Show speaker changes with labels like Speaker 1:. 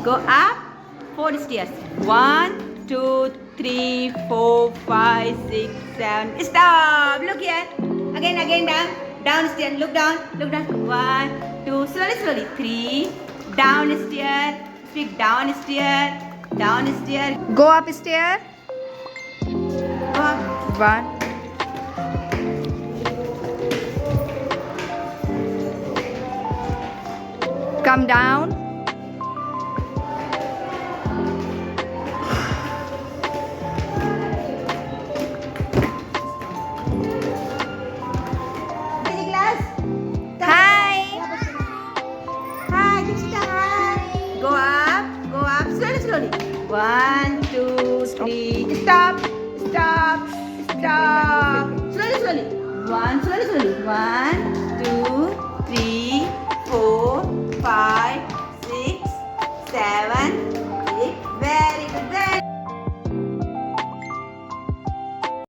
Speaker 1: Go up. 4 stairs. 1, 2, 3, 4, 5, 6, 7. Stop. Look here. Again down. Downstairs. Look down. 1, 2. Slowly. 3. Downstairs. Speak downstairs. Go upstairs. Go up. 1. Come down. Hi, Dixita, hi. Go up. Slowly. 1, 2, 3. Stop. Slowly. 1, slowly. 1,